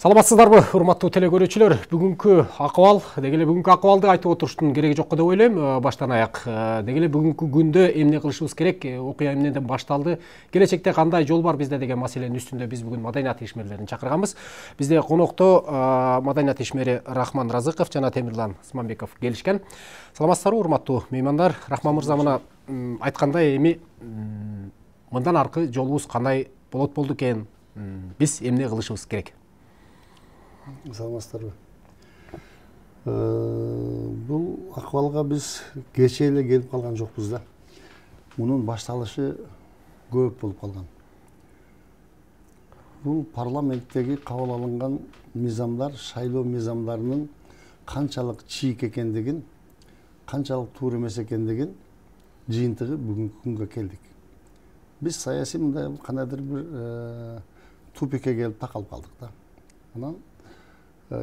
Саламатсыздарбы, урматтуу теле көрүүчүлөр. Бүгүнкү акыбал, деги эле бүгүнкү акыбалды айтып отуруштун кереги жок деп ойлойм. Баштан аяк. Деги эле бүгүнкү күндө эмне кылышыбыз керек, окуя эмнеден башталды, келечекте кандай жол бар бизде деген маселенин үстүндө биз бүгүн маданият ишмерлерин чакырганбыз. Бизде конокто маданият ишмери Рахман Разыков жана Темирлан Смамбеков келишкен. Саламатсыздарбы, урматтуу меймандар. Рахман мырза мына айткандай эми мындан аркы жолубуз кандай болду экен, биз эмне кылышыбыз керек? Саламатсыздарбы. Бул акыбалга биз кече эле келип калган жокпуз да. Мунун башталышы көп болуп калган. Бул парламенттеги кабыл алынган мыйзамдар, шайлоо мыйзамдарынын канчалык чийик экендигин, канчалык туура эмес экендигин жыйынтыгы бүгүнкү күнгө келдик. Биз саясий мындай кандайдыр бир тупикке келип такалып калдык да. Анан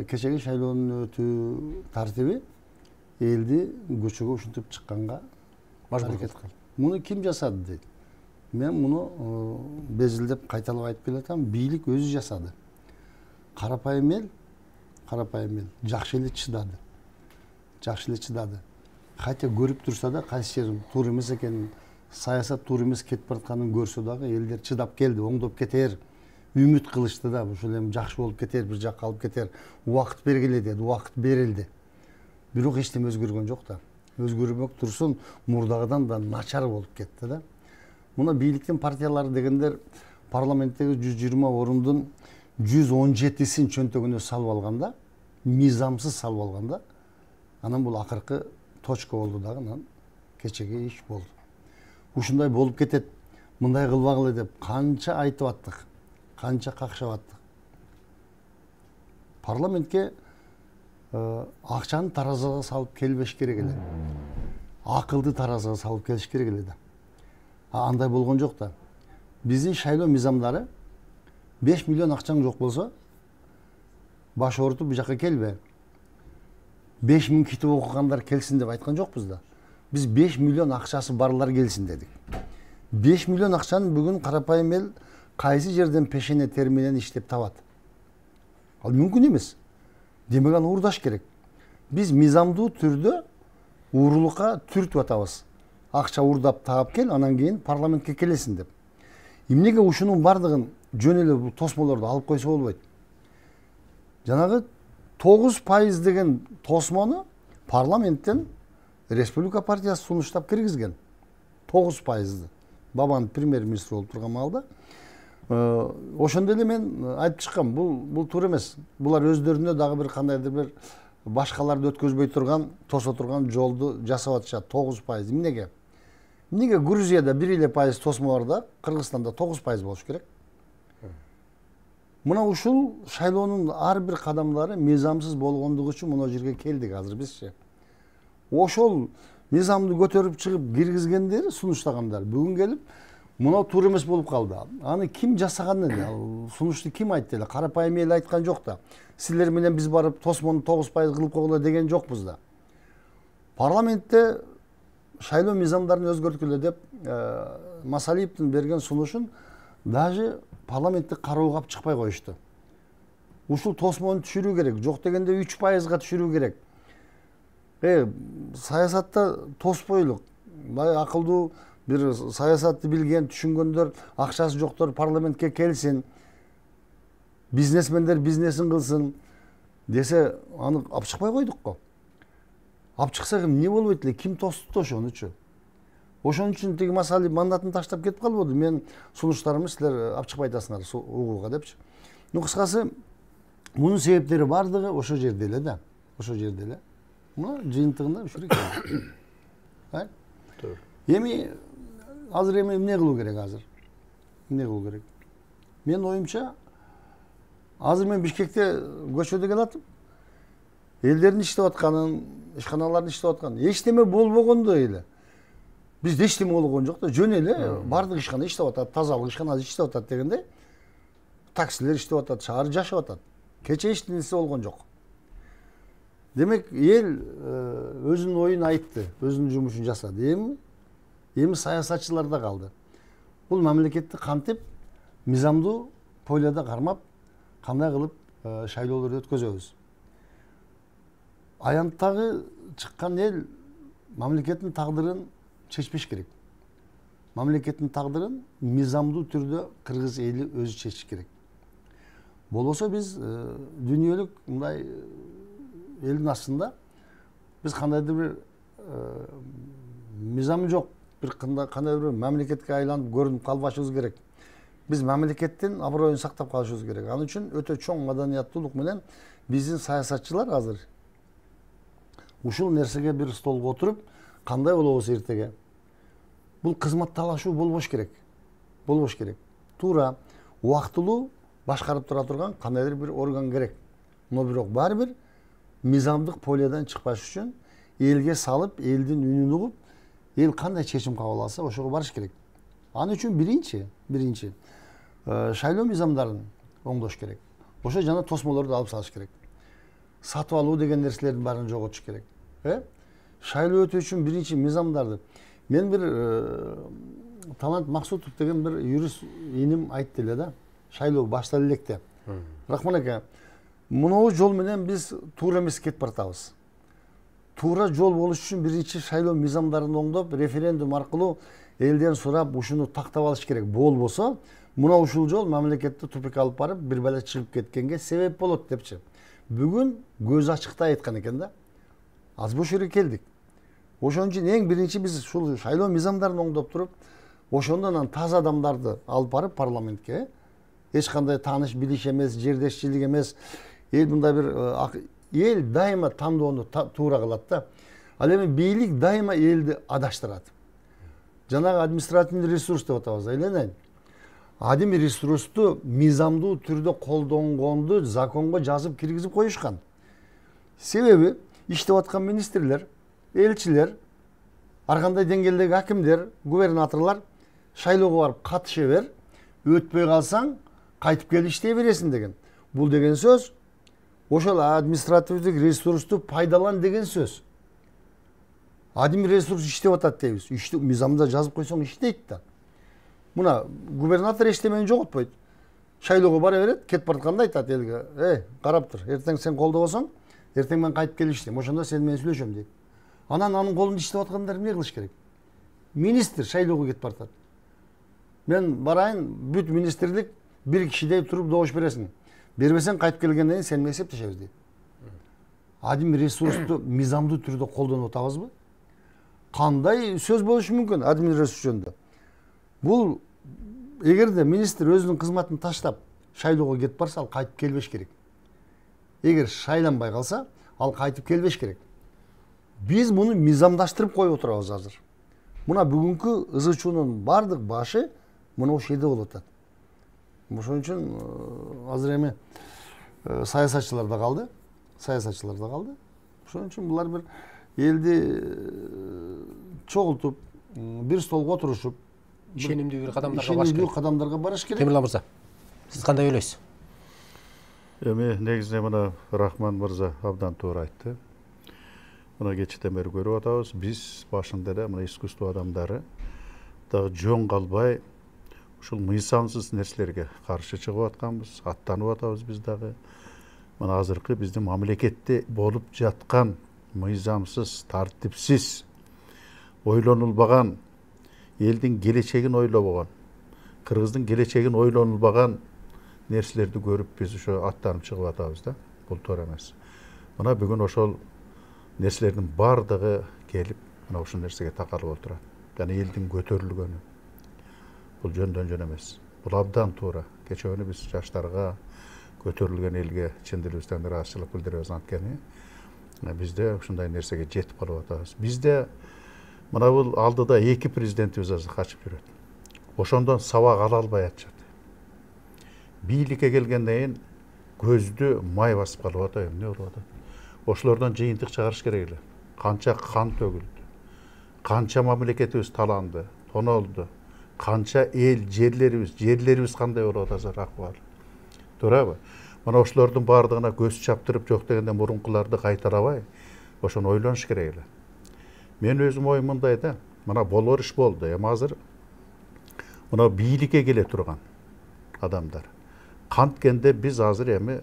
кечеги шайлоонун өтүү тартиби элди көчөгө ушинтип чыкканга аракет кылды. Муну ким жасады дейт. Мен муну безилдеп кайталап айтып келатам, бийлик өзү жасады. Карапайым эл жакшы эле чыдады. Кайта көрүп турса да, кайсы жери туура эмес экенин, саясат туура эмес кетип баратканын көрсө дагы элдер чыдап келди, оңдоп кетер. Үмүт кылышты да, ушул эми жакшы болуп кетер, бир жакка алып кетер. Убакыт бергиле деди, убакыт берилди. Бирок эчтеме өзгөргөн жок да. Өзгөрмөк турсун, мурдагыдан да начар болуп кетти да. Муна бийликтин партиялары дегендер парламенттеги 120 орундун 117син чөнтөгүнө салып алганда, мыйзамсыз салып алганда, анан бул акыркы точка болду дагы, анан кечеги иш болду. Ушундай болуп кетет, мындай кылбагыла деп канча айтып аттык. Канча какшап аттык. Парламентке акчаны таразага салып келбеш керек эле. Акылды таразага салып келиш керек эле да. Андай болгон жок да. Биздин шайлоо мыйзамдары 5 миллион акчаң жок болсо, баш оорутуп бу жакка келбе. 5 миң китеп окугандар келсин деп айткан жокпуз да. Биз 5 миллион акчасы барлар келсин дедик. 5 миллион акчаны бүгүн карапайым эл кайсы жерден пешене тери менен иштеп табат? Ал мүмкүн эмес. Демек аны уурдаш керек. Биз мыйзамдуу түрдө уурулукка түртүп атабыз. Акча уурдап таап кел, анан кийин парламентке келесин деп. Эмнеге ушунун бардыгын жөн эле бул тосмолорду алып койсо болбойт? Жанагы 9% деген тосмону парламенттен Республика партиясы сунуштап киргизген. 9%. Бабан премьер-министр болуп турган маалда ошондо эле мен айтып чыккам, бул туура эмес. Булар өздөрүнө дагы бир кандайдыр бир башкаларды өткөзбөй турган, тосо турган жолду жасап атышат. 9%. Эмнеге? Эмнеге Грузияда 1% тосмо бар да, Кыргызстанда 9% болуш керек? Мына ушул шайлоонун ар бир кадамдары мыйзамсыз болгондугу үчүн мына жерге келдик азыр бизчи. Ошол мыйзамды көтөрүп чыгып киргизгендер, сунуштагандар бүгүн келип мына туура эмес болуп калды. Аны ким жасаган эле? Сунушту ким айтты эле? Карапайым эл айткан жок да. Силер менен биз барып тосмону 9% кылып койгула деген жокпуз да. Парламентте шайлоо мыйзамдарын өзгөрткүлө деп Масалиевдин берген сунушун даже парламентти кароого алып чыкпай коюшту. Ушул тосмону түшүрүү керек. Жок дегенде 3%га түшүрүү керек. Саясатта тоспойлук. Бай акылдуу бир саясатты билген, түшүнгөндөр, акчасы жоктор парламентке келсин. Бизнесмендер бизнесин кылсын десе, аны алып чыкпай койдук го. Алып чыксак эмне болбойт эле? Ким тосту ошонучу? Ошон үчүн тиги Масалиев мандатын таштап кетип калбады. Мен сунуштарымды силер алып чыкпай атасыңар угууга депчи. Кыскасы, мунун себептери бардыгы ошол жерде эле да. Ошол жерде эле. Мына жыйынтыгында ушул экен. Эми азыр эмне кылуу керек азыр? Эмне кылуу керек? Мен оюмча, азыр мен Бишкекте көчөдө келатып, элдердин иштеп атканын, ишканалардын иштеп атканын, эчтеме болбогондой эле. Бизде эчтеме болгон жок да, жөн эле бардык ишкана иштеп атат, тазалык ишканасы иштеп атат дегенде, таксилер иштеп атат, шаар жашап атат. Кече эч нерсе болгон жок. Демек, эл өзүнүн оюн айтты, өзүнүн жумушун жасады. Эми саясатчыларда калды. Бул мамлекетти кантип мыйзамдуу пойлада кармап, кандай кылып шайлоолорду өткөзөбүз. Аянттагы чыккан эл мамлекеттин тагдырын чечпеш керек. Мамлекеттин тагдырын мыйзамдуу түрдө кыргыз эли өзү чечиш керек. Болбосо биз дүйнөлүк мындай элдин астында биз кандайдыр бир мыйзам жок, бир кандайдыр бир мамлекетке айланып көрүнүп калбашыбыз керек. Биз мамлекеттин аброюн сактап калышыбыз керек. Ал үчүн өтө чоң маданияттуулук менен биздин саясатчылар азыр ушул нерсеге бир столго отуруп, кандай болобуз эртеге? Бул кызматталашуу болбош керек. Болбош керек. Туура, убактылуу башкарып тура турган кандайдыр бир орган керек. Но бирок баары бир мыйзамдык полиядан чыкпаш үчүн элге салып, элдин үнүн угуп, эл кандай чечим кабыл алса, ошого барыш керек. Аны үчүн биринчи шайлоо мыйзамдарын оңдош керек. Ошо жана тосмолорду алып салыш керек. Сатып алуу деген нерселердин баарын жоготуш керек. Шайлоо өтүү үчүн биринчи мыйзамдарды. Мен бир Талант Максутов деген бир юрист иним айтты эле да. Шайлоо баштала электе. Рахман ака, мынау жол менен биз туура эмес кетип баратабыз. Туура жол болуш үчүн биринчи шайлоо мыйзамдарын оңдоп, референдум аркылуу элден сурап, ушуну тактап алыш керек. Болбосо, мына ушул жол мамлекетти тупикке алып барып, бир бала чыгып кеткенге себеп болот депчи. Бүгүн көз ачыктай айткан экен да. Аз бош жерге келдик. Ошон үчүн эң биринчи биз ушул шайлоо мыйзамдарын оңдоп туруп, ошондон анан таза адамдарды алып барып парламентке, эч кандай тааныш билиш эмес, жердешчилик эмес, эл мындай бир эл дайыма тандоону туура кылат да. Ал эми бийлик дайыма элди адаштырат. Жанагы административный ресурс деп атабыз, айланайын. Адим ресурсту мыйзамдуу түрдө колдонгонду законго жазып киргизип коюшкан. Себеби иштеп аткан министрлер, элчилер, ар кандай деңгээлдеги акимдер, губернаторлар шайлоого барып катыша бер, өтпөй калсаң кайтып келип иштей бересиң деген. Бул деген сөз ошол административдик ресурсту пайдалан деген сөз. Адим ресурс иштеп атат дейбиз. Мыйзамда жазып койсоң иштейт да. Мына губернатор эчтемени жоготпойт. Шайлоого бара берет, кетип баратканда айтат элге: карап тур, эртең сен колдобосоң, эртең мен кайтып келип иштейм, ошондо сен менен сүйлөшөм дейт. Анан анын колунда иштеп аткандар эмне кылыш керек? Министр шайлоого кетип баратат. Мен барайын, бүт министрлик бир кишидей туруп добуш бересиң. Бербесең кайтып келгенден кийин сен менен эсептешебиз дейт. Адим ресурсту мыйзамдуу түрдө колдонуп атабызбы? Кандай сөз болушу мүмкүн адим ресурс жөнүндө? Бул эгерде министр өзүнүн кызматын таштап шайлоого кетип барса, ал кайтып келбеш керек. Эгер шайланбай калса, ал кайтып келбеш керек. Биз муну мыйзамдаштырып коюп отурабыз азыр. Мына бүгүнкү ызы-чуунун бардык башы мына ушул жерде болуп атат. Ошон үчүн азыр эми саясатчылар да калды. Ошон үчүн булар бир элди чогултуп, бир столго отурушуп, ишенимдүү кадамдарга барыш керек. Темирлан мырза, сиз кандай ойлойсуз? Эми негизинен мына Рахман мырза абдан туура айтты. Мына кечтен бери көрүп атабыз, биз башында эле мына искусство адамдары дагы жөн калбай ушул мыйзамсыз нерселерге каршы чыгып атканбыз, аттанып атабыз биз дагы. Мына азыркы биздин мамлекетте болуп жаткан мыйзамсыз, тартипсиз, ойлонулбаган, элдин келечегин ойлобогон, кыргыздын келечегин ойлонулбаган нерселерди көрүп биз ошо аттанып чыгып атабыз да. Бул туура эмес. Мына бүгүн ошол нерселердин бардыгы келип, мына ушул нерсеге такалып отурат. Жана элдин көтөрүлгөнү. Бул жөндөн жөн эмес. Бул абдан туура. Кече күнү биз жаштарга көтөрүлгөн элге чын дилибизден ыраазычылык билдиребиз, анткени бизде ушундай нерсеге жетип калып атабыз. Бизде мына бул алдыда эки президентибиз азыр качып жүрөт. Ошондон сабак ала албай атышат. Бийликке келгенден кийин көздү май басып калып атат, эмне болуп атат? Ошолордон жыйынтык чыгарыш керек эле. Канча кан төгүлдү, канча мамлекетибиз таланды, тонолду, канча эл, жерлерибиз кандай болуп атат акыбар. Туурабы? Мына ошолордун бардыгына көз чаптырып, жок дегенде мурункуларды кайтарабай, ошону ойлонуш керек эле. Мен өзүм оюм мындай да, мына болор иш болду. Эми азыр мына бийликке келе турган адамдар. Канткенде биз азыр эми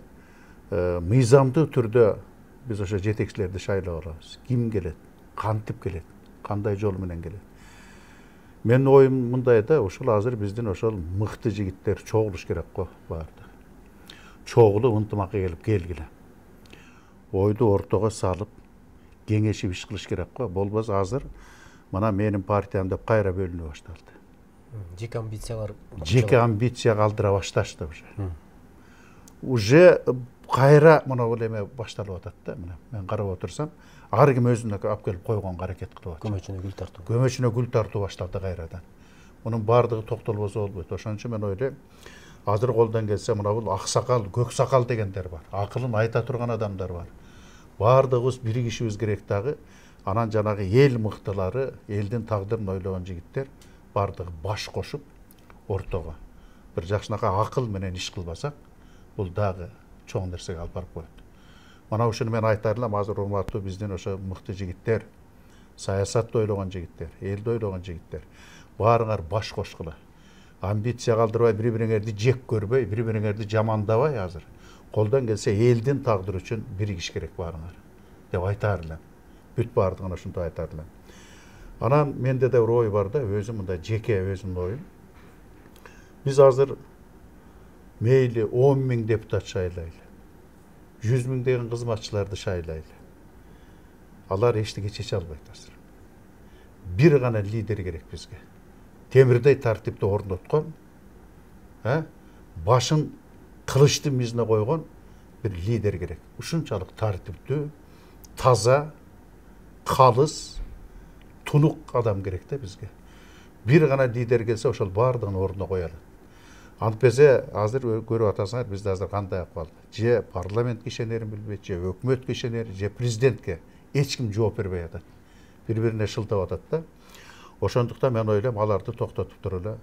мыйзамдуу түрдө биз ошо жетекчилерди шайлап алабыз. Ким келет, кантип келет, кандай жол менен келет. Менин оюм мындай да, ошол азыр биздин ошол мыкты жигиттер чогулуш керек го баарды. Чогулуп ынтымакка келип келгиле. Ойду ортого салып, кеңешип иш кылыш керек го. Болбосо азыр мына менин партиям деп кайра бөлүнө башталды. Жеке амбиция калтыра башташты уже. Уже кайра мына бул эме башталып атат да, мына мен карап отурсам, ар ким өзүнө алып келип койгонго аракет кылып атат. Көмөчүнө гүл тартуу башталды кайрадан. Мунун баардыгы токтолбосо болбойт. Ошон үчүн мен ойлойм, азыр колдон келсе мына бул аксакал, көк сакал дегендер бар. Акылын айта турган адамдар бар. Баардыгыбыз биригишибиз керек дагы. Анан жанагы эл мыктылары, элдин тагдырын ойлогон жигиттер баардыгы баш кошуп ортого бир жакшынакай акыл менен иш кылбасак, бул дагы чоң нерсеге алып барып коет. Мына ушуну мен айтар элем, азыр урматтуу биздин ошо мыкты жигиттер, саясатты ойлогон жигиттер, элди ойлогон жигиттер, баарыңар баш кошкула. Амбиция калтырбай, бири-бириңерди жек көрбөй, бири-бириңерди жамандабай азыр. Колдон келсе элдин тагдыры үчүн биригиш керек баарыңар деп айтар элем. Бүт баардыгына ушунтип айтар элем. Анан менде да бир ой бар да, өзүм мындай жеке өзүмдүн оюм. Биз азыр мейли 10 000 депутат шайлайлы, 100 000 деген кызматчыларды шайлайлы. Алар эчтеке чече албайт азыр. Бир гана лидер керек бизге. Темирдей тартипти орноткон, башын кылычтын мизине койгон бир лидер керек. Ушунчалык тартиптүү, таза, калыс, тунук адам керек да бизге. Бир гана лидер келсе, ошол баардыгын ордуна кое алат. Антпесе азыр көрүп атасыңар, бизде азыр кандай акыбал. Же парламентке ишенерин билбейт, же өкмөткө ишенер, же президентке эч ким жооп бербей атат. Бири-бирине шылтап атат да. Ошондуктан мен ойлойм, аларды токтотуп туруп эле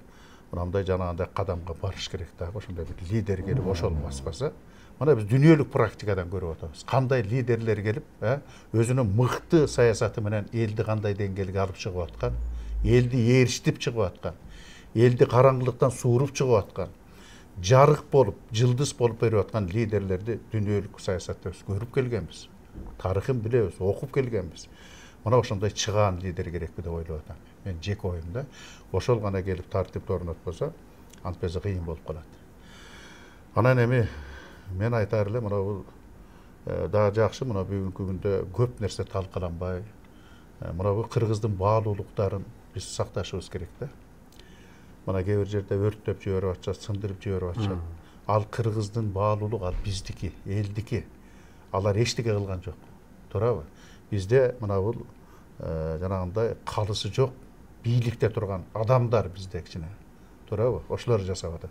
мындай жанагындай кадамга барыш керек да. Ошондой бир лидер келип ошол баспаса, мына биз дүйнөлүк практикадан көрүп атабыз. Кандай лидерлер келип, өзүнүн мыкты саясаты менен элди кандай деңгээлге алып чыгып аткан, элди ээрчитип чыгып аткан, элди караңгылыктан сууруп чыгып аткан, жарык болуп, жылдыз болуп берип аткан лидерлерди дүйнөлүк саясатта биз көрүп келгенбиз. Тарыхын билебиз, окуп келгенбиз. Мына ошондой чыгаан лидер керекпи деп ойлоп атам. Мен жеке оюм да. Ошол гана келип тартипти орнотпосо, антпесе кыйын болуп калат. Анан эми мен айтар элем, мына бул дагы жакшы, мына бүгүнкү күндө көп нерсе талкаланбай, мына бул кыргыздын баалуулуктарын биз сакташыбыз керек да. Мына кээ бир жерде өрттөп жиберип атышат, сындырып жиберип атышат. Ал кыргыздын баалуулугу, ал биздики, элдики. Алар эчтеке кылган жок. Туурабы? Бизде мына бул жанагындай калысы жок, бийликте турган адамдар бизде кичине. Туурабы? Ошолор жасап атат.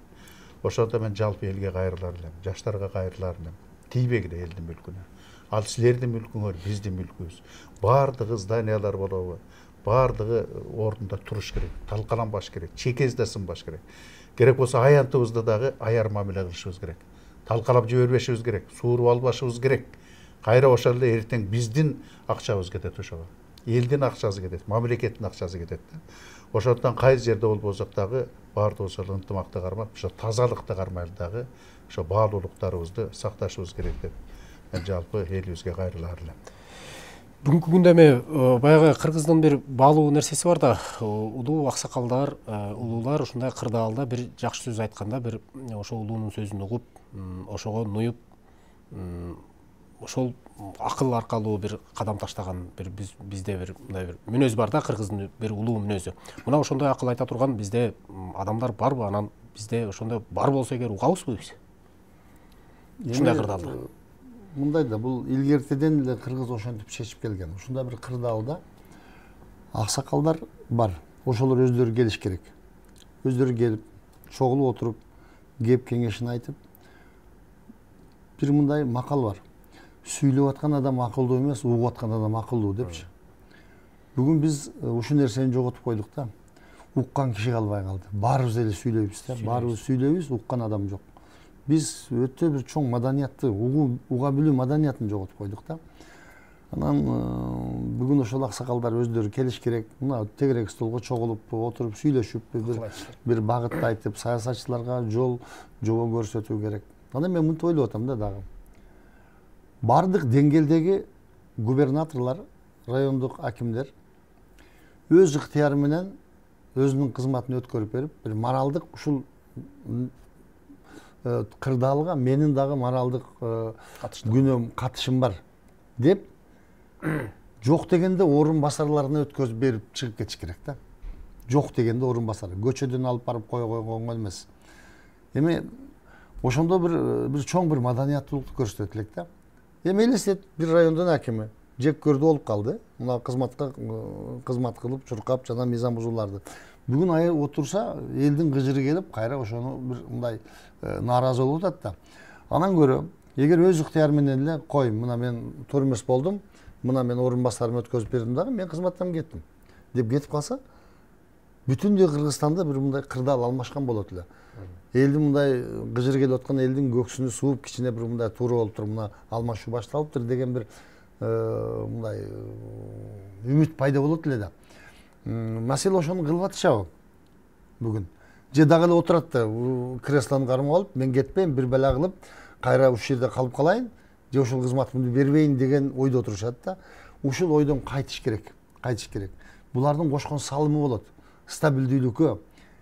Ошондо мен жалпы элге кайрылар элем, жаштарга кайрылар элем. Тийбегиле элдин мүлкүнө. Ал силердин мүлкүңөр, биздин мүлкүбүз. Баардыгы зданиялар болобу, баардыгы ордунда туруш керек, талкаланбаш керек, чекезде сынбаш керек. Керек болсо аянтыбызды дагы аяр мамиле кылышыбыз керек. Талкалап жибербешибиз керек, сууруп албашыбыз керек. Кайра ошол эле эртең биздин акчабыз кетет ошого. Элдин акчасы кетет, мамлекеттин акчасы кетет. Ошондон кайсы жерде болбосок дагы баардыгы ошол ынтымакты кармап, ошо тазалыкты кармайлы дагы ошо баалуулуктарыбызды сакташыбыз керек деп мен жалпы элибизге кайрылар элем. Бүгүнкү күндө эми баягы кыргыздын бир баалуу нерсеси бар да, улуу аксакалдар, улуулар ушундай кырдаалда бир жакшы сөз айтканда, бир ошол улуунун сөзүн угуп, ошого нуюп, ошол акыл аркалуу бир кадам таштаган бир бизде бир мындай бир мүнөз бар да, кыргыздын бир улуу мүнөзү. Мына ошондой акыл айта турган бизде адамдар барбы? Анан бизде ошондой бар болсо эгер угабызбы биз? Ушундай кырдаалда. Мындай да, бул илгертеден эле кыргыз ошентип чечип келген. Ушундай бир кырдаалда аксакалдар бар. Ошолор өздөрү келиш керек. Өздөрү келип, чогулуп отуруп, кеп кеңешин айтып, бир мындай макал бар. Сүйлөп аткан адам акылдуу эмес, угуп аткан адам акылдуу депчи. Бүгүн биз ушул нерсени жоготуп койдук да. Уккан киши калбай калды. Баарыбыз эле сүйлөйбүз да, баарыбыз сүйлөйбүз, уккан адам жок. Биз өтө бир чоң маданиятты, уга билүү маданиятын жоготуп койдук да. Анан бүгүн ошол аксакалдар өздөрү келиш керек. Мына тегерек столго чогулуп, отуруп сүйлөшүп, бир багытты айтып, саясатчыларга жол жобо көрсөтүү керек. Анан мен мынтип ойлоп атам да дагы. бардык деңгээлдеги губернаторлар, райондук акимдер өз ыктыяры менен өзүнүн кызматын өткөрүп берип, бир моралдык ушул кырдаалга менин дагы моралдык күнөөм, катышым бар деп жок дегенде орун басарларына өткөзүп берип чыгып кетиш керек да. Жок дегенде орун басар. Көчөдөн алып барып койгон эмес. Эми ошондо бир чоң бир маданияттуулукту көрсөтөт элек да. Эми элестет, бир райондун акими жек көрдү болуп калды. Мына кызмат кылып, чуркап жана мыйзам бузууларды. Бүгүн ай отурса, элдин кыжыры келип, кайра ошону бир мындай нааразы болуп атат да. Анан көрө, эгер өз ыктыяры менен эле кой, мына мен туура эмес болдум, мына мен орун басарымды өткөзүп бердим дагы, мен кызматтан кеттим деп кетип калса, бүтүндөй Кыргызстанда бир мындай кырдаал алмашкан болот эле. Элдин мындай кыжыры келип аткан элдин көксүнү сууп, кичине бир мындай туура болуп туруп, мына алмашуу башталыптыр деген бир мындай үмүт пайда болот эле да. Маселе ошону кылып атышабы бүгүн? Же дагы эле отурат да, креслону кармап алып, мен кетпейм, бир бала кылып, кайра ушул жерде калып калайын, же ушул кызматымды бербейин деген ойдо отурушат да. Ушул ойдон кайтыш керек, кайтыш керек. Булардын кошкон салымы болот, стабилдүүлүккө.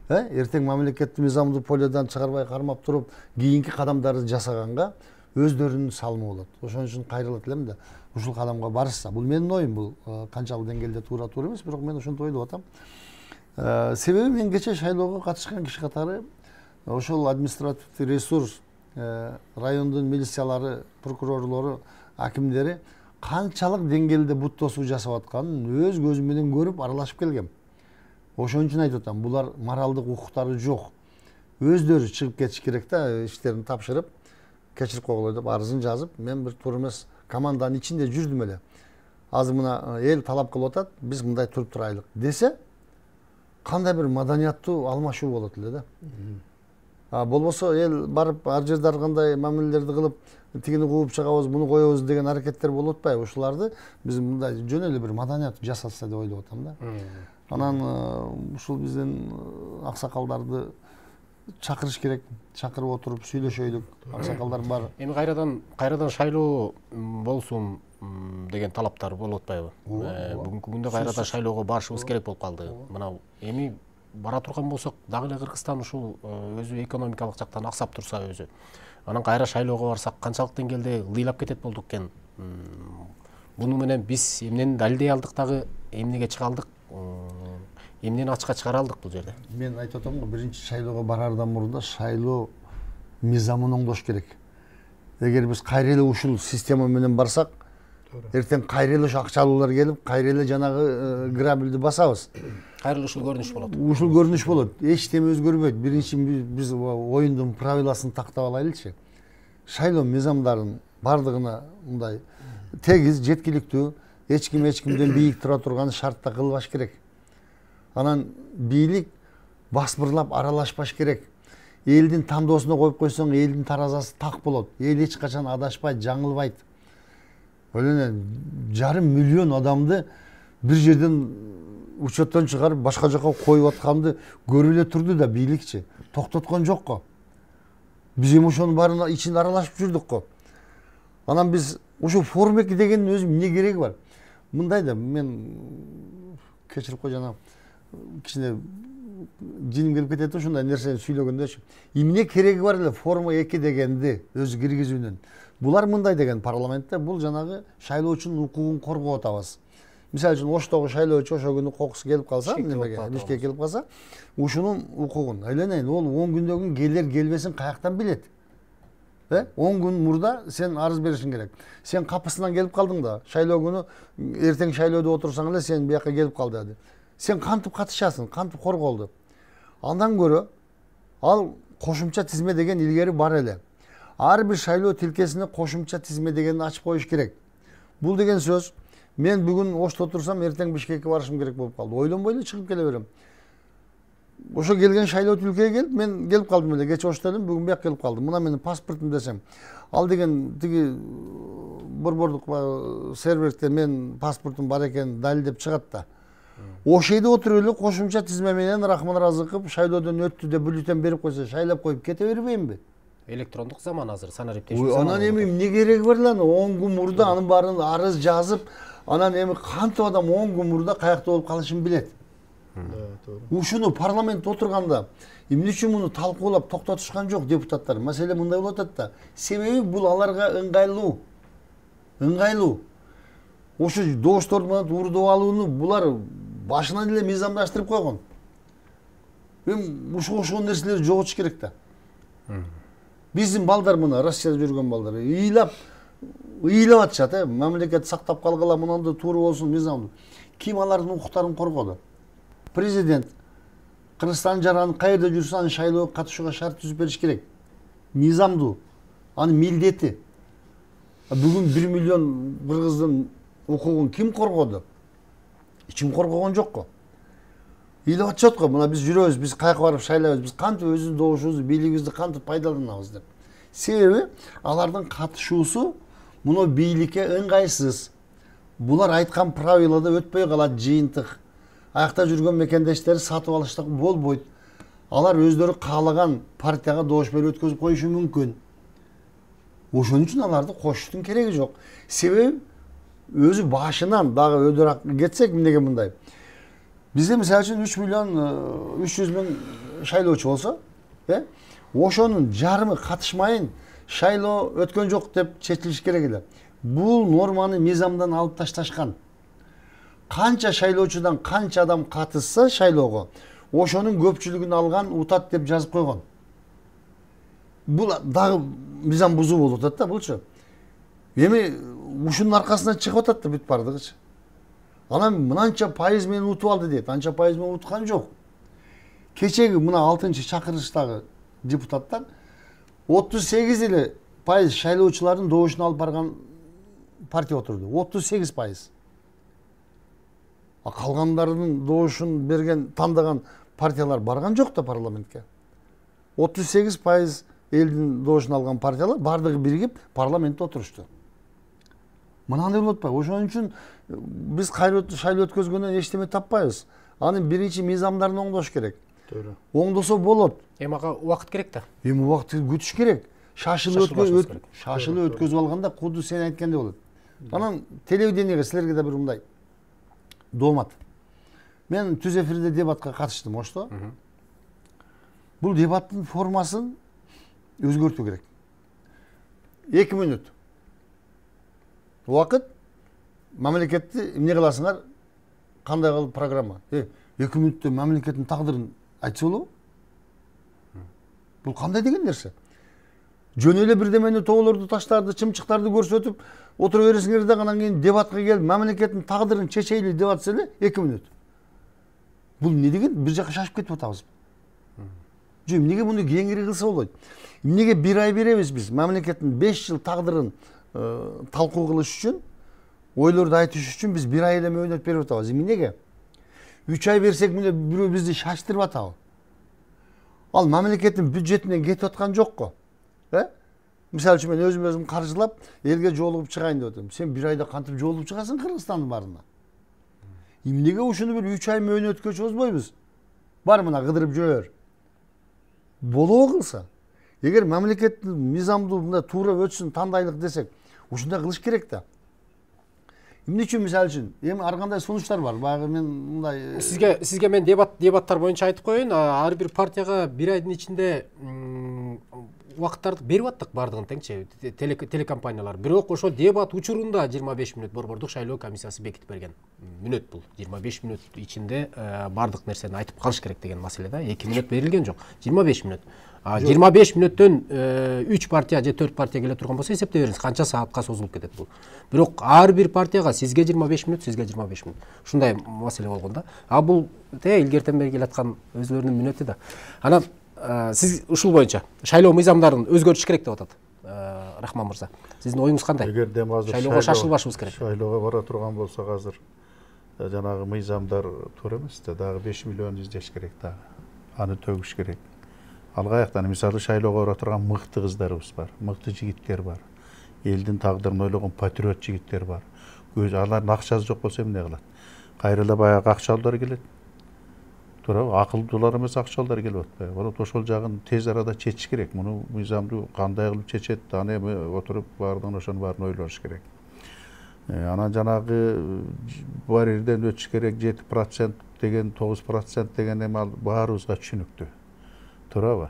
Эртең мамлекеттик мыйзамды поледан чыгарбай кармап туруп, кийинки кадамдарды жасаганга өздөрүнүн салымы болот. Ошон үчүн кайрылат элем да, ушул кадамга барышса. Бул менин оюм, бул канчалык деңгээлде туура эмес, бирок мен ошентип ойлоп атам. Себеби мен кече шайлоого катышкан киши катары ошол административдик ресурс, райондун милициялары, прокурорлору, акимдери канчалык деңгээлде бут тосуу жасап атканын өз көзүм менен көрүп аралашып келгем. Ошон үчүн айтып атам, булар моралдык укуктары жок. Өздөрү чыгып кетиш керек да, иштерин тапшырып, кечирип койгула деп арызын жазып, мен бир туура эмес команданын ичинде жүрдүм эле. Азыр мына эл талап кылып атат, биз мындай туруп турайлык десе, кандай бир маданияттуу алмашуу болот эле да. Болбосо эл барып ар жерде ар кандай мамилелерди кылып, тигини кууп чыгабыз, муну коебуз деген аракеттер болуп атпайбы? Ушуларды биз мындай жөн эле бир маданият жасалса деп ойлоп атам да. Анан ушул биздин аксакалдарды чакырыш керек, чакырып отуруп сүйлөшөйлүк. Аксакалдар бар. Эми кайрадан шайлоо болсун деген талаптар болуп атпайбы? Бүгүнкү күндө кайрадан шайлоого барышыбыз керек болуп калды. Мына эми бара турган болсок, дагы эле Кыргызстан ушул өзү экономикалык жактан аксап турса өзү, анан кайра шайлоого барсак канчалык деңгээлде лыйлап кетет болдук экен. Буну менен биз эмнени далилдей алдык дагы, эмнеге чыга алдык, эмнени ачыкка чыгара алдык бул жерде? Мен айтып атам го, биринчи шайлоого барардан мурда шайлоо мыйзамын оңдош керек. Эгер биз кайра эле ушул система менен барсак, эртең кайра эле акча алуулар келип, кайра эле жанагы грабилди басабыз. Кайра эле ушул көрүнүш болот. Ушул көрүнүш болот. Эчтеме өзгөрбөйт. Биринчи биз оюндун правиласын тактап алайлычы. Шайлоо мыйзамдарын бардыгына мындай тегиз, жеткиликтүү, эч кимден бийик тура турган шартта кылбаш керек. Анан бийлик басбырлап аралашпаш керек. Элдин тандоосуна коюп койсоң, элдин таразасы так болот. Эл эч качан адашпайт, жаңылбайт. Жарым миллион адамды бир жерден учеттон чыгарып башка жака коюп атканды көрүп эле турду да бийликчи. Токтоткон жок го. Биз эми ошонун баарына ичинде аралашып жүрдүк го. Анан биз ошо формеки дегендин өзү эмне кереги бар? Мындай да, мен кечирип кой, жана кичине жиним келип кетет ушундай нерсени сүйлөгөндөчү. Эмне кереги бар эле форма 2 дегенди өзү киргизүүнүн? Булар мындай деген парламентте, бул жанагы шайлоочунун укугун коргоп атабыз. Мисалы үчүн Оштогу шайлоочу ошо күнү кокусу келип калса, бишке келип калса, ушунун укугун айланайын, ол 10 күндөгүн келер келбесин каяктан билет? 10 күн мурда сен арыз беришиң керек. Сен капысынан келип калдың да, шайлоо күнү эртең шайлоодо отурсаң эле сен бияка келип кал деди. Сен кантип катышасың, кантип корголду? Андан көрө ал кошумча тизме деген илгери бар эле. Ар бир шайлоо тилкесине кошумча тизме дегенди ачып коюш керек. Бул деген сөз, мен бүгүн Ошто отурсам, эртең Бишкекке барышым керек болуп калды. Ойлонбой эле чыгып келе берем. Ошо келген шайлоо тилкеге келип, мен келип калдым эле, кече Ошто элем, бүгүн бияка келип калдым. Мына менин паспортум десем, ал деген тиги борбордук серверде мен паспортум бар экенин далилдеп чыгат да. Ошол жерде отуруп эле кошумча тизме менен Рахман Разыков шайлоодон өттү деп бюллетень берип койсо, шайлап коюп кете бербейинби? электрондук заман азыр санариптешүү заманы. Анан эми эмне кереги бар эле? 10 күн мурда анын баарын арыз жазып, анан эми кантип адам 10 күн мурда каякта болуп калышын билет. Ушуну парламентте отурганда эмне үчүн муну талкуулап токтотушкан жок депутаттар? Маселе мындай болуп атат да. Себеби бул аларга ыңгайлуу. Ыңгайлуу. Ошо добуштор менен урдуп алууну булар башынан эле мыйзамдаштырып койгон. Эми ушул нерселерди жоготуш керек да. Биздин балдар мына Россияда жүргөн балдар ыйлап атышат, мамлекет сактап калгыла, мынандай туура болсун мыйзам. Ким алардын укуктарын коргоду? Президент Кыргызстан жаранын кайерде жүрсө анын шайлоого катышууга шарт түзүп бериш керек. Мыйзамдуу, анын милдети. Бүгүн 1 миллион кыргыздын укугун ким коргоду? Эч ким коргогон жокко. Ыйлап атышат го, мына биз жүрөбүз, биз каяка барып шайлайбыз, биз кантип өзүбүздүн добушубузду, бийлигибизди кантип пайдаланабыз деп. Себеби алардын катышуусу муну бийликке ыңгайсыз. Булар айткан правилада өтпөй калат, жыйынтык. Аякта жүргөн мекендештери сатып алыштык болбойт. Алар өздөрү каалаган партияга добуш берип өткөзүп коюшу мүмкүн. Ошон үчүн аларды кошуштун кереги жок. Себеби өзү башынан дагы өдөраак кетсек эмнеге мындай? Бизде мисалы үчүн 3 миллион 300 миң шайлоочу болсо, ошонун жарымы катышмайын, шайлоо өткөн жок деп чечилиш керек эле. Бул норманы мыйзамдан алып ташташкан. Канча шайлоочудан канча адам катышса шайлоого, ошонун көпчүлүгүн алган утат деп жазып койгон. Бул дагы мыйзам бузуу болуп атат да булчу. Эми ушунун аркасынан чыгып атат да бүт бардыгычы. Анан мынанча пайыз менен утуп алды дейт, анча пайыз менен уткан жок. Кечеги мына 6-чы чакырыштагы депутаттар 38% шайлоочулардын добушун алып барган партия отурду. 38%. Калгандардын добушун берген, тандаган партиялар барган жок да парламентке. 38% элдин добушун алган партиялар бардыгы биригип парламентте отурушту. Мынандай болуп атпайбы? Ошон үчүн биз шайлоо өткөзгөндөн эчтеме таппайбыз. Анын биринчи мыйзамдарын оңдош керек. Оңдосо болот. Эми ага убакыт керек да. Эми убакыт күтүш керек. Шашылып өткөзүп алганда куду сен айткандай болот. Анан телевидениеге силерге да бир мындай доомат. Мен түз эфирде дебатка катыштым ошто. Бул дебаттын формасын өзгөртүү керек. 2 мүнөт. Убакыт мамлекетти эмне кыласыңар? Кандай кылып программа? 2 мүнөттө мамлекеттин тагдырын айтса болобу? Бул кандай деген нерсе? Жөн эле бирдемени тоолорду, таштарды, чымчыктарды көрсөтүп отура бересиңер да анан кийин дебатка келип мамлекеттин тагдырын чечейли деп атса эле 2 мүнөт. Бул эмне деген? Бир жака шашып кетип атабыз. Жөн эмнеге муну кеңири кылса болот? Эмнеге 1 ай беребиз биз мамлекеттин 5 жыл тагдырын талкуу кылыш үчүн, ойлорду айтыш үчүн биз 1 ай эле мөөнөт берип атабыз. Эмнеге? 3 ай берсек мына бирөө бизди шаштырып атабы? Ал мамлекеттин бюджетинен кетип аткан жокко. Мисалы үчүн мен өзүм каржылап элге жолугуп чыгайын деп атам. Сен 1 айда кантип жолугуп чыгасың Кыргызстандын баарына? Эмнеге ушуну бир 3 ай мөөнөткө чозбойбуз? Бар мына кыдырып жүрөр. Болобу кылса? Эгер мамлекеттин мыйзамдуу мындай туура өтсүн, тандайлык десек, ушундай кылыш керек да. Эмне үчүн мисалы үчүн эми ар кандай сунуштар бар. Баягы мен мындай сизге мен дебаттар боюнча айтып коеюн. Ар бир партияга 1 айдын ичинде убакыттарды берип аттык бардыгын теңчи телекомпаниялар. Бирок ошол дебат учурунда 25 мүнөт борбордук шайлоо комиссиясы бекитип берген. Мүнөт бул 25 мүнөт ичинде бардык нерсени айтып калыш керек деген маселе да. 2 мүнөт берилген жок. 25 мүнөт. 25 мүнөттөн 3 партия же 4 партия келе турган болсо эсептей бериңиз канча саатка созулуп кетет бул. Бирок ар бир партияга сизге 25 мүнөт, сизге 25 мүнөт. Ушундай маселе болгон да. Бул илгертен бери келаткан өзлөрүнүн мүнөтү да. Анан сиз ушул боюнча шайлоо мыйзамдарын өзгөртүш керек деп атат Рахман мырза. Сиздин оюңуз кандай? Эгерде азыр шайлоого шашылбашыбыз керек. Шайлоого бара турган болсок азыр жанагы мыйзамдар туура эмес да, дагы 5 миллион издеш керек дагы. Аны төгүш керек. Ал каяктан мисалы шайлоого бара турган мыкты кыздарыбыз бар, мыкты жигиттер бар. Элдин тагдырын ойлогон патриот жигиттер бар. Алардын акчасы жок болсо эмне кылат? Кайра эле баягы акчалуулар келет. туурабы, акылдуулар эмес акчалдар келип атпайбы. Вот ошол жагын тез арада чечиш керек. Муну мыйзамды кандай кылып чечет, аны эми отуруп баардыгын ошонун баарын ойлош керек. Анан жанагы барьерден өтүш керек 7% деген 9% деген эми ал баарыбызга түшүнүктүү. Туурабы?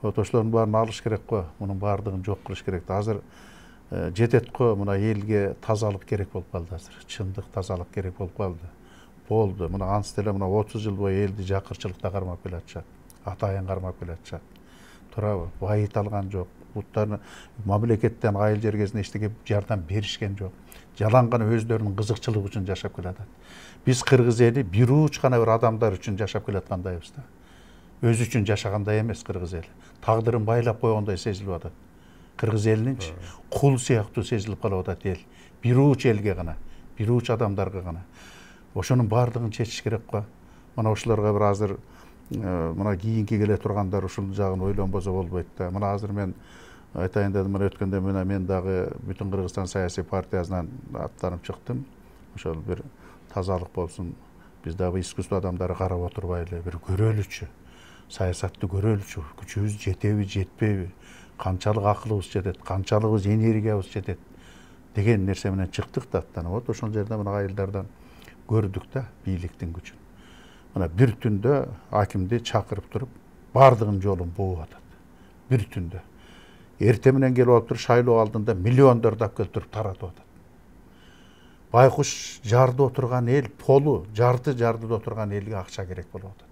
Вот ошолордун баарын алыш керек го. Мунун баардыгын жок кылыш керек. Азыр жетет го, мына элге тазалык керек болуп калды азыр. Чындык тазалык керек болуп калды. Болду. Мына анс деле мына 30 жыл бою элди жакырчылыкта кармап келатышат. Атайын кармап келатышат. Туурабы? Байыт алган жок. Буттарны мамлекеттен айыл жер кезинде эчтеке жардам беришкен жок. Жалаң гана өздөрүнүн кызыкчылыгы үчүн жашап келатат. Биз кыргыз эли бир уч гана бир адамдар үчүн жашап келаткандайбыз да. Өзү үчүн жашагандай эмес кыргыз эли. Тагдырын байлап койгондой сезилип атат. Кыргыз элининчи кул сыяктуу сезилип калып атат эл. Бир уч элге гана, бир уч адамдарга гана. Ошонун баардыгын чечиш керек го. Мына ошолорго бир азыр мына кийинки келе тургандар ушул жагын ойлонбосо болбойт да. Мына азыр мен айтайын дедим, мына өткөндө мен дагы Бүтүн Кыргызстан саясий партиясынан аттанып чыктым. Ошол бир тазалык болсун, биз дагы искусство адамдары карап отурбайлы, бир көрөлүчү, саясатты көрөлүчү, күчүбүз жетеби, жетпейби, канчалык акылыбыз жетет, канчалык энергиябыз жетет деген нерсе менен чыктык да аттанып. Вот ошол жерде мына айылдардан көрдүк да бийликтин күчүн. Мына бир түндө акимди чакырып туруп, баардыгын жолун бууп атат. Бир түндө. Эрте менен келип алып туруп, шайлоо алдында миллиондорду алып келип туруп таратып атат. Байкуш жарды отурган эл, полу жардыда отурган элге акча керек болуп атат.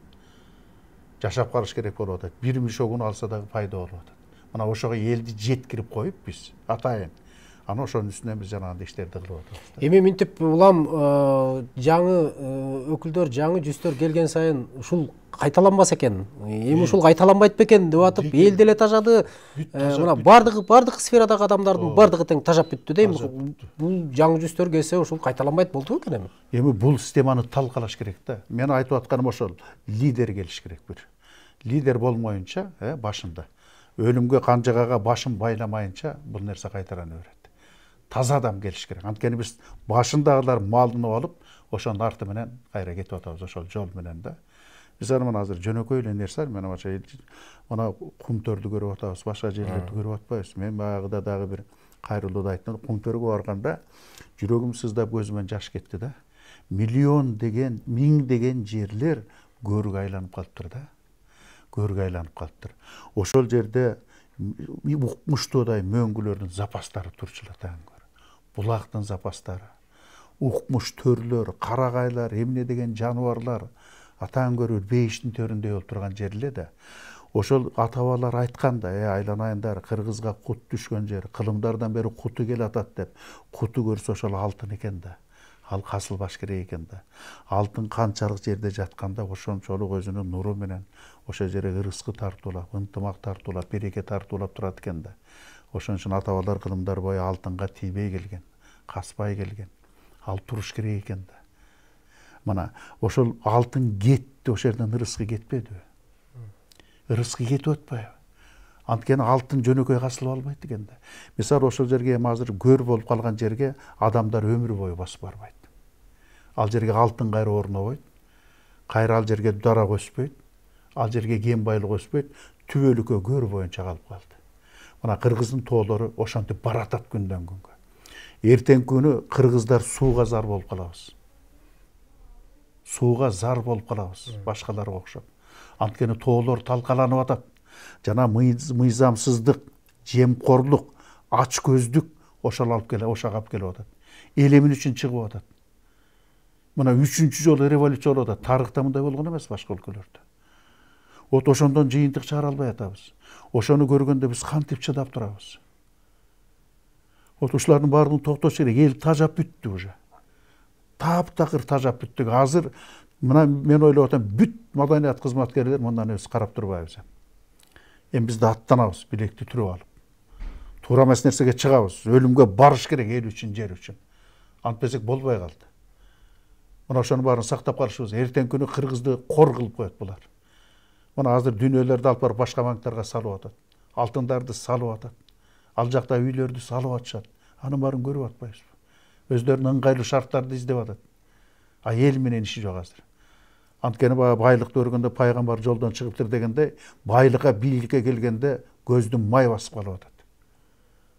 Жашап калыш керек болуп атат. Бир мишогун алса дагы пайда болуп атат. Мына ошого элди жеткирип коюп биз атайын. Аны ошонун үстүнөн биз жанагындай иштерди кылып атабыз. Эми минтип улам жаңы өкүлдөр, жаңы жүздөр келген сайын ушул кайталанбас экен. Эми ушул кайталанбайт бекен деп атып, эл деле тажады. Мына бардык сферадагы адамдардын бардыгы тең тажап бүттү да. Эми бул жаңы жүздөр келсе ушул кайталанбайт болду экен эми. Эми бул системаны талкалаш керек да. Мен айтып атканым ошол. Лидер келиш керек бир. Лидер болмоюнча, башында өлүмгө канжагага башын байламайынча бул нерсе кайталана берет. Таза адам келиш керек. Анткени биз башындагылар малынып алып, ошонун арты менен кайра кетип атабыз, ошол жол менен да. Биз аны азыр жөнөкөй эле нерсе, мен мына Кумтөрдү көрүп атабыз, башка жерлерди көрүп атпайбыз. Мен баягыда дагы бир кайрылууда айттым, Кумтөргө барганда жүрөгүм сыздап көзүмөн жаш кетти да. Миллион деген, миң деген жерлер көргө айланып калыптыр да. Көргө айланып калыптыр. Ошол жерде укмуштуудай мөңгүлөрдүн запастары турчулатан көр. Булактын запастары, укмуш төрлөр, карагайлар, эмне деген жаныбарлар атаан көрүр бейиштин төрүндөй болуп турган жер эле да. Ошол ата-бабалар айтканда, айланайындар, кыргызга кут түшкөн жер, кылымдардан бери куту келатат деп, куту көрсө ошол алтын экен да. Ал касылбаш керек экен да. Алтын канчалык жерде жатканда ошончолук өзүнүн нуру менен ошол жерге ырыскы тартуулап, ынтымак тартуулап, береке тартуулап турат экен да. Ошон үчүн ата-бабалар кылымдар бою алтынга тийбей келген, каспай келген. Ал туруш керек экен да. Мына ошол алтын кетти, ошол жерден ырыскы кетпедиби? Ырыскы кетип атпайбы? Анткени алтын жөнөкөй касылып албайт экен да. Мисалы ошол жерге азыр көр болуп калган жерге адамдар өмүр бою басып барбайт. Ал жерге алтын кайра орнобойт, кайра ал жерге дарак өспөйт, ал жерге кен байлык өспөйт, түбөлүккө көр боюнча калып калды. Мына кыргыздын тоолору ошентип баратат күндөн күнгө. Эртең күнү кыргыздар сууга зар болуп калабыз. Сууга зар болуп калабыз, башкаларга окшоп. Анткени тоолор талкаланып атат. Жана мыйзамсыздык, жемкорлук, ач көздүк ошол алып келип атат. Эл эмне үчүн чыгып атат? Мына 3-чү жолу революция болуп атат. Тарыхта мындай болгон эмес башка өлкөлөрдө. Вот ошондон жыйынтык чыгара албай атабыз. Ошону көргөндө биз кантип чыдап турабыз? Вот ушулардын баардыгын токтош керек. Эл тажап бүттү уже. Таптакыр тажап бүттүк. Азыр мына мен ойлоп атам, бүт маданият кызматкерлер мындан өз карап турбайбыз. Эми биз да аттанабыз, билекти түрүп алып. Туура эмес нерсеге чыгабыз. Өлүмгө барыш керек эл үчүн, жер үчүн. Антпесек болбой калды. Мына ошонун баарын сактап калышыбыз. Эртең күнү кыргызды кор кылып коет булар. Мына азыр дүйнөлөрдү алып барып башка банктарга салып атат. Алтындарды салып атат. Ал жакта үйлөрдү салып атышат. Анын баарын көрүп атпайбызбы? Өздөрүнүн ыңгайлуу шарттарды издеп атат. А эл менен иши жок азыр. Анткени байлыкты өргөндө пайгамбар жолдон чыгыптыр дегенде, байлыкка, бийликке келгенде көздүн май басып калып атат.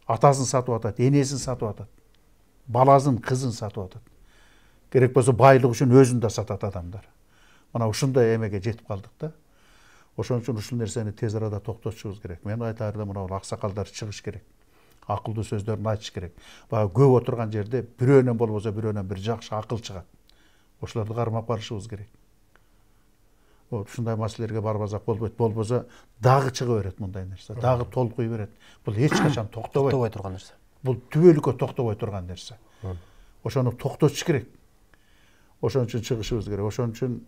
Атасын сатып атат, энесин сатып атат, баласын, кызын сатып атат. Керек болсо байлык үчүн өзүн да сатат адамдар. Мына ушундай эмеге жетип калдык да. Ошон үчүн ушул нерсени тез арада токтотушубуз керек. Мен айтар элем, мына аксакалдар чыгыш керек. Акылдуу сөздөрүн айтыш керек. Баягы көп отурган жерде бирөөнөн болбосо бирөөнөн бир жакшы акыл чыгат. Ошолорду кармап барышыбыз керек. Ушундай маселелерге барбасак болбойт. Болбосо дагы чыга берет мындай нерсе. Дагы толкуй берет. Бул эч качан токтобой турган нерсе. Бул түбөлүккө токтобой турган нерсе. Ошону токтотуш керек. Ошон үчүн чыгышыбыз керек. Ошон үчүн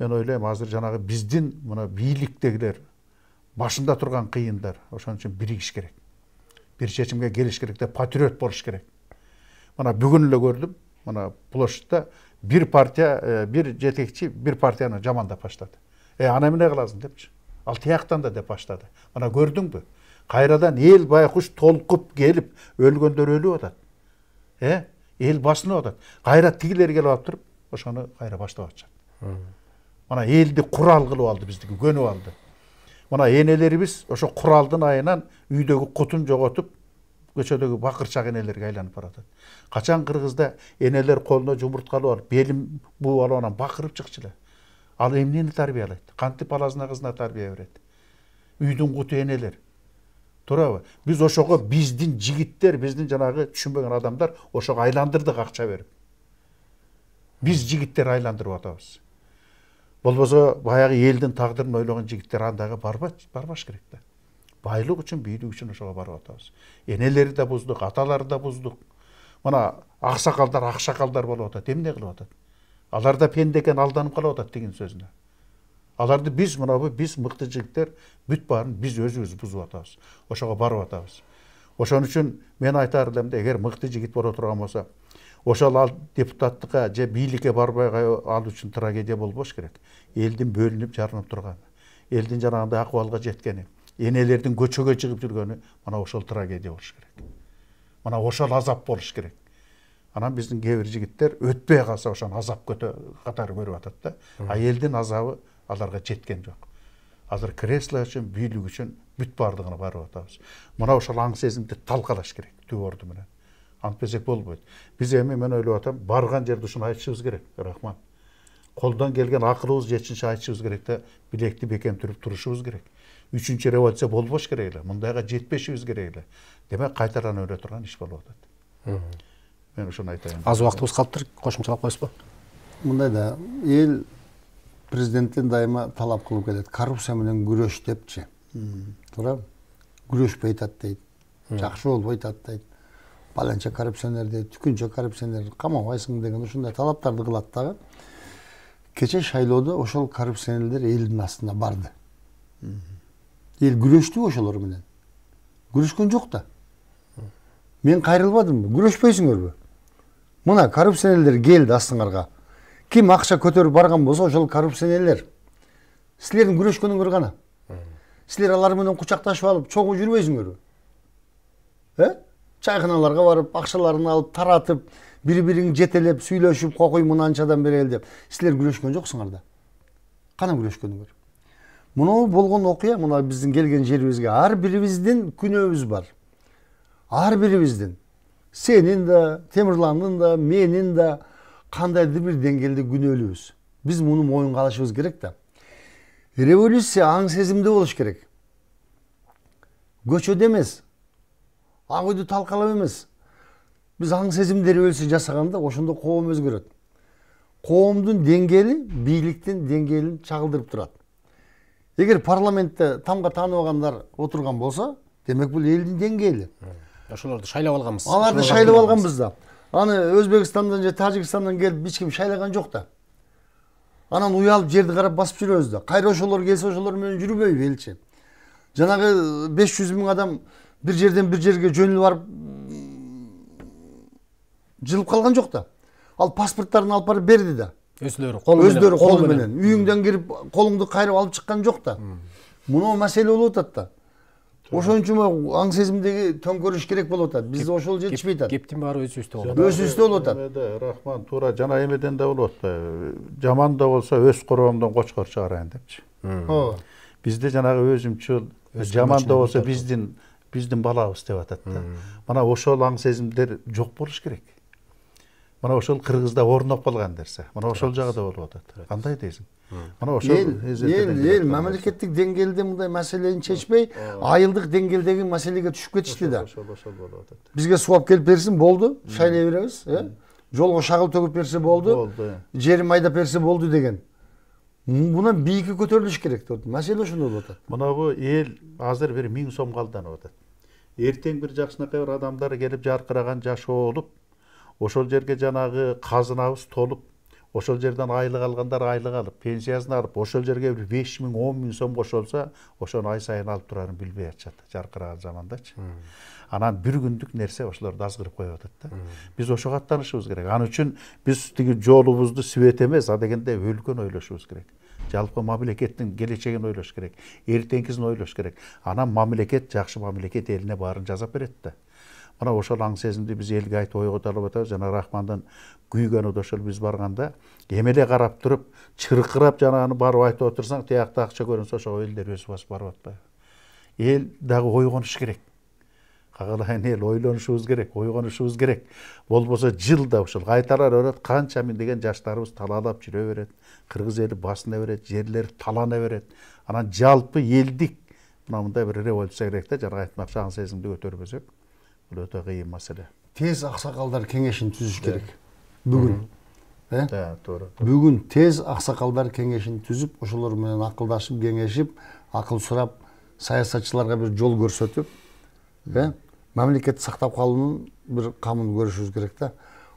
мен ойлойм, азыр жанагы биздин мына бийликтегилер башында турган кыйындар, ошон үчүн биригиш керек. Бир чечимге келиш керек деп патриот болуш керек. Мына бүгүн эле көрдүм, мына площадьта бир партия, бир жетекчи бир партияны жамандап баштады. Ана эмне кыласың депчи. Ал тияктан да деп баштады. Мына көрдүңбү? Кайрадан эл байкуш толкуп келип, өлгөндөр өлүп атат. Эл басынып атат. Кайра тигилер келип алып туруп, ошону кайра баштап атышат. Мына элди курал кылып алды, биздики көнүп алды. Мына энелерибиз ошо куралдын айынан үйдөгү кутун жоготуп, көчөдөгү бакырчак энелерге айланып баратат. Качан Кыргызда энелер колуна жумурткалып алып, белим бууп алып анан бакырып чыкчу эле. Ал эмнени тарбиялайт? Кантип баласына кызына тарбия берет? Үйдүн куту энелер. Туурабы? Биз ошого биздин жигиттер, биздин жанагы түшүнбөгөн адамдар ошого айландырдык акча берип. Биз жигиттер айландырып атабыз. Болбосо баягы элдин тагдырын ойлогон жигиттер андагы барбаш керек да. Байлык үчүн, бийлик үчүн ошого барып атабыз. Энелери да буздук, аталары да буздук. Мына аксакалдар, акшакалдар болуп атат. Эмне кылып атат? Алар да пенде экен, алданып калып атат деген сөзүнө. Аларды биз биз мыкты жигиттер бүт баарын биз өзүбүз бузуп атабыз. Ошого барып атабыз. Ошон үчүн мен айтар элем, эгер мыкты жигит боло турган болсо, ошол ал депутаттыкка же бийликке барбай ал үчүн трагедия болбош керек. Элдин бөлүнүп жарынып турганы, элдин жанагындай акыбалга жеткени, энелердин көчөгө чыгып жүргөнү, мына ошол трагедия болуш керек. Мына ошол азап болуш керек. Анан биздин кээ бир жигиттер өтпөй калса ошон азап катары көрүп атат да. А элдин азабы аларга жеткен жок. Азыр кресло үчүн, бийлик үчүн бүт бардыгына барып атабыз. Мына ошол аң сезимди талкалаш керек түбөрдү менен. Антпесек болбойт. Биз эми мен ойлоп атам, барган жерде ушуну айтышыбыз керек, Рахман. Колдон келген акылыбыз жетишинче айтышыбыз керек да, билекти бекем туруп турушубуз керек. 3-чү революция болбош керек эле, мындайга жетпешибиз керек эле. Демек кайтадан өлө турган иш болуп атат. Мен ушуну айтайын. Аз убактыбыз калыптыр, кошумчалап коесузбу? Мындай да, эл президенттен дайыма талап кылып келет, коррупция менен күрөш депчи. Туурабы? Күрөшпөй атат дейт. Жакшы болбой атат дейт. Баланча коррупционер дейт, түкүнчө коррупционер, камабайсың деген ушундай талаптарды кылат дагы. Кече шайлоодо ошол коррупционерлер элдин астына барды. Эл күрөштү ошолор менен. Күрөшкөн жок да. Мен кайрылбадымбы? Күрөшпөйсүңөрбү? Мына коррупционерлер келди астыңарга. Ким акча көтөрүп барган болсо ошол коррупционерлер. Силердин күрөшкөнүңөр гана. Силер алар менен кучакташып алып чогуу жүрбөйсүңөрбү? Чайханаларга барып, акчаларын алып, таратып, бири-бириң жетелеп, сүйлөшүп, кокуй мынанчадан берели деп. Силер күрөшкөн жоксуңар да. Кана күрөшкөнүңөр? Муну болгон окуя, мына биздин келген жерибизге ар бирибиздин күнөөбүз бар. Ар бирибиздин. Сенин да, Темирландын да, менин да кандайдыр бир деңгээлде күнөөлүбүз. Биз муну моюнга алышыбыз керек да. Революция аң сезимде болуш керек. Көчөдө эмес. Ак үйдү талкалап эмес. Биз аң сезимде революция жасаганда ошондо коом өзгөрөт. Коомдун деңгээли бийликтин деңгээлин чагылдырып турат. Эгер парламентте тамга тааныбагандар отурган болсо, демек бул элдин деңгээли. Ошолорду шайлап алганбыз. Аларды шайлап алганбыз да. Аны Өзбекстандан же Тажикстандан келип эч ким шайлаган жок да. Анан уялып жерди карап басып жүрөбүз да. Кайра ошолор келсе ошолор менен жүрбөйбү элчи. Жанагы 500 000 адам бир жерден бир жерге жөнүлүп барып жылып калган жок да. Ал паспорттарын алып барып берди да. Өздөрү колу менен. Үйүңдөн кирип колуңду кайрып алып чыккан жок да. Муну маселе болуп атат да. Ошончо аң сезимдеги төңкөрүш керек болуп атат. Бизде ошол жетишпей атат. Кептин баары өзүбүздө болот. Өзүбүздө болуп атат. Рахман туура жана эмеден да болот атпайбы? Жаман да болсо өз короомдон кочкор чыгарайын депчи. Ооба. Бизде жанагы өзүмчүл, жаман да болсо биздин балабыз деп атат да. Мына ошол аң сезимдер жок болуш керек. Мына ошол Кыргызда орноп калган нерсе. Мына ошол жагда болуп атат. Кандай дейсиң? Мына ошол эл мамлекеттик деңгээлде мындай маселени чечпей, айылдык деңгээлдеги маселеге түшүп кетишти да. Ошол болуп атат. Бизге суу алып келип берсин болду, шайлай беребиз, жолго шагыл төгүп берсе болду, жерин айдап берсе болду деген. Мунан бийикке көтөрүлүш керек деп. Маселе ошондой болуп атат. Мына бу эл азыр бир 1000 сомго алданып атат. Эртең бир жакшынакай бир адамдар келип жаркыраган жашоо болуп, ошол жерге жанагы казынабыз толуп, ошол жерден айлык алгандар айлык алып, пенсиясын алып, ошол жерге бир 5000, 10000 сом кошолсо, ошону ай сайын алып турарын билбей атышат, жаркыраган замандачы. Анан бир күндүк нерсе ошолорду азгырып коюп атат да. Биз ошого аттанышыбыз керек. Аны үчүн биз тиги жолубузду свет эмес, а дегенде өлкөнү ойлошубуз керек. Жалпы мамлекеттин келечегин ойлош керек, эртеңкисин ойлош керек. Анан мамлекет, жакшы мамлекет элине баарын жасап берет да. Мына ошол аң сезимди биз элге айтып ойгото алып атабыз. Жана Рахмандын күйгөнү да ошол биз барганда эмеле карап туруп, чыркырап жанаганы барып айтып отурсаң, тиякта акча көрүнсө ошого элдер өз басып барып атпайбы. Эл дагы ойгонуш керек. Кагалайын эл ойлонушубуз керек, ойгонушубуз керек. Болбосо жылда ушул кайталар өрөт, канча миңдеген жаштарыбыз талаалап жүрө берет. Кыргыз эли басына берет, жерлер талана берет. Анан жалпы элдик мындай бир революция керек да, жана айтмакчы аң сезимди көтөрбөсөк, бул өтө кыйын маселе. Тез аксакалдар кеңешин түзүш керек. Бүгүн. Туура. Бүгүн тез аксакалдар кеңешин түзүп, ошолор менен акылдашып, кеңешип, акыл сурап, саясатчыларга бир жол көрсөтүп, мамлекетти сактап калуунун бир камын көрүшүбүз керек да.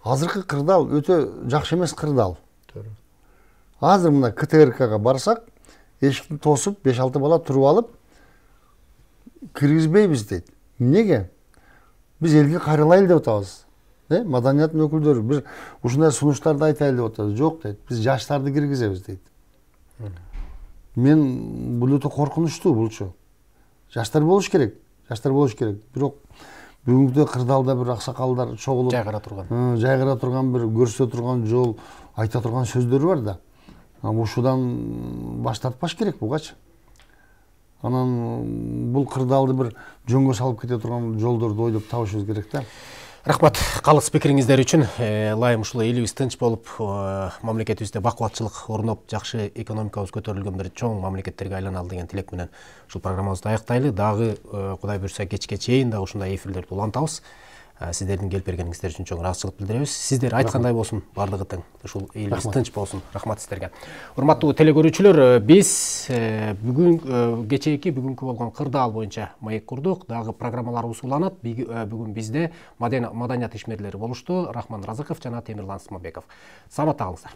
Азыркы кырдаал өтө жакшы эмес кырдаал. Азыр мына КТРКга барсак, эшикти тосуп, 5-6 бала туруп алып, киргизбейбиз дейт. Эмнеге? Биз элге кайрылайлы деп атабыз. Маданияттын өкүлдөрү бир ушундай сунуштарды айтайлы деп атабыз. Жок дейт. Биз жаштарды киргизебиз дейт. Мен бул өтө коркунучтуу булчу. Жаштар болуш керек. Бирок бүгүнкү кырдаалда бир аксакалдар чогулуп жайгыра турган бир көрсөтө турган жол, айта турган сөздөрү бар да. Ушудан баш тартпаш керек бугачы. Анан бул кырдаалды бир жөнгө салып кете турган жолдорду ойлоп табышыбыз керек да. Рахмат калыс пикириңиздер үчүн. Ылайым ушул элибиз тынч болуп, мамлекетибизде бакубатчылык орноп, жакшы экономикабыз көтөрүлгөн бир чоң мамлекеттерге айланалы деген тилек менен ушул программабызды аяктайлы. Дагы Кудай буйрса кечке чейин да ушундай эфирлерди улантабыз. Сиздердин келип бергениңиздер үчүн чоң ыраазычылык билдиребиз. Сиздер айткандай болсун, бардыгы тең. Ушул элибиз тынч болсун. Рахмат сиздерге. Урматтуу телекөрүүчүлөр, биз бүгүн кечээки бүгүнкү болгон кырдаал боюнча маек курдук. Дагы программаларыбыз уланат. Бүгүн бизде маданият ишмерлери болушту. Рахман Разыков жана Темирлан Смабеков. Саламатта калыңыздар.